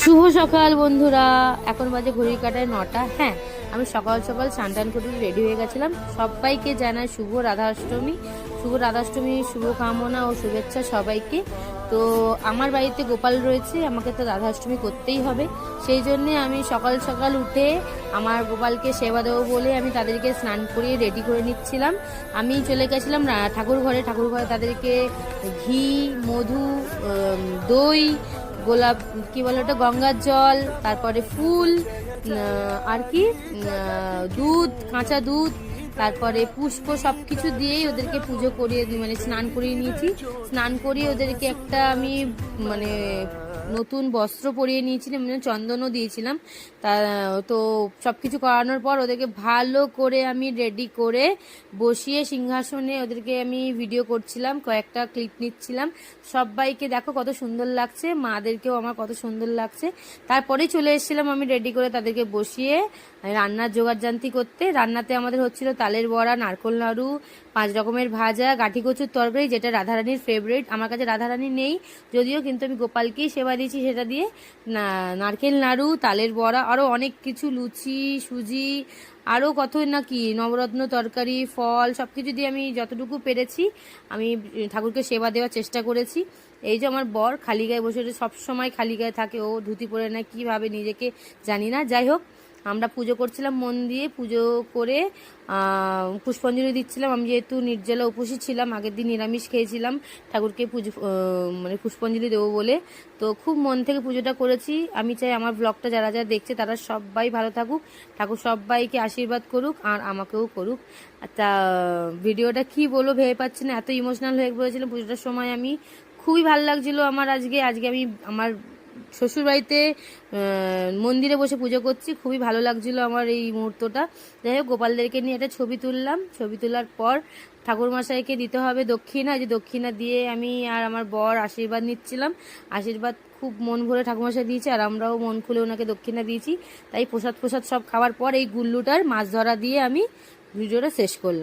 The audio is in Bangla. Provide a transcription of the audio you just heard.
শুভ সকাল বন্ধুরা, এখন বাজে ঘড়ির কাঁটায় 9টা। হ্যাঁ, আমি সকাল সকাল স্নান করে রেডি হয়ে গেছিলাম। সবাইকে জানাই শুভ রাধাষ্টমী, শুভ কামনা ও শুভেচ্ছা সবাইকে। তো আমার বাড়িতে গোপাল রয়েছে, আমাকে তো রাধাষ্টমী করতেই হবে। সেই জন্যে আমি সকাল সকাল উঠে আমার গোপালকে সেবা দেবো বলে আমি তাদেরকে স্নান করিয়ে রেডি করে নিচ্ছিলাম। আমি চলে গেছিলাম ঠাকুর ঘরে তাদেরকে ঘি, মধু, দই, গোলাপ, কি বলে ওটা, গঙ্গার জল, তারপরে ফুল, আর কি, দুধ, কাঁচা দুধ, তারপরে পুষ্প, সবকিছু দিয়েই ওদেরকে পুজো করিয়ে মানে স্নান করিয়ে নিয়েছি। স্নান করিয়ে ওদেরকে একটা আমি মানে নতুন বস্ত্র পরিয়ে নিয়েছিলাম, মানে চন্দনও দিয়েছিলাম। তা তো সবকিছু করানোর পর ওদেরকে ভালো করে আমি রেডি করে বসিয়ে সিংহাসনে ওদেরকে আমি ভিডিও করছিলাম, কয়েকটা ক্লিপ নিচ্ছিলাম। সবাইকে দেখো কত সুন্দর লাগছে, মাদেরকেও আমার কত সুন্দর লাগছে। তারপরেই চলে এসেছিলাম আমি রেডি করে তাদেরকে বসিয়ে রান্নার জোগাড়জান্তি করতে। রান্নাতে আমাদের হচ্ছিল তালের বড়া, নারকোল নাড়ু, 5 রকমের ভাজা, গাঠি কচুর তরকারি, যেটা রাধারানীর ফেভারিট। আমার কাছে রাধারানী নেই যদিও, কিন্তু আমি গোপালকেই সেবা দিয়েছি সেটা দিয়ে। নারকেল নাড়ু, তালের বড়া, আরও অনেক কিছু, লুচি, সুজি, আরও কত নাকি, নবরত্ন তরকারি, ফল, সব কিছু দিয়ে আমি যতটুকু পেরেছি আমি ঠাকুরকে সেবা দেওয়ার চেষ্টা করেছি। এই যে আমার বর খালি গায়ে বসে সবসময় খালি গায়ে থাকে, ও ধুতি পরে না কীভাবে নিজেকে জানি না। যাই হোক, আমরা পুজো করছিলাম মন দিয়ে, পুজো করে পুষ্পাঞ্জলি দিচ্ছিলাম। আমি যেহেতু নির্জলা উপসী ছিলাম, আগের দিন নিরামিষ খেয়েছিলাম, ঠাকুরকে মানে পুষ্পাঞ্জলি দেবো বলে। তো খুব মন থেকে পুজোটা করেছি। আমি চাই আমার ব্লগটা যারা যারা দেখছে তারা সবাই ভালো থাকুক, ঠাকুর সবাইকে আশীর্বাদ করুক আর আমাকেও করুক। তা ভিডিওটা কি বলবো ভেবে পাচ্ছি না, এত ইমোশনাল হয়ে পড়েছিলাম পুজোটার সময়। আমি খুবই ভালো লাগছিল আমার আজকে আমি আমার শ্বশুরবাড়িতে মন্দিরে বসে পুজো করছি, খুবই ভালো লাগছিল আমার এই মুহূর্তটা। যাই হোক, গোপালদেরকে নিয়ে একটা ছবি তুললাম। ছবি তোলার পর ঠাকুরমশাইকে দিতে হবে দক্ষিণা, যে দক্ষিণা দিয়ে আমি আর আমার বর আশীর্বাদ নিচ্ছিলাম। আশীর্বাদ খুব মন ভরে ঠাকুরমশাই দিয়েছে আর আমরাও মন খুলে ওনাকে দক্ষিণা দিয়েছি। তাই প্রসাদ সব খাওয়ার পর এই গুল্লুটার মাছ ধরা দিয়ে আমি ভিডিওটা শেষ করলাম।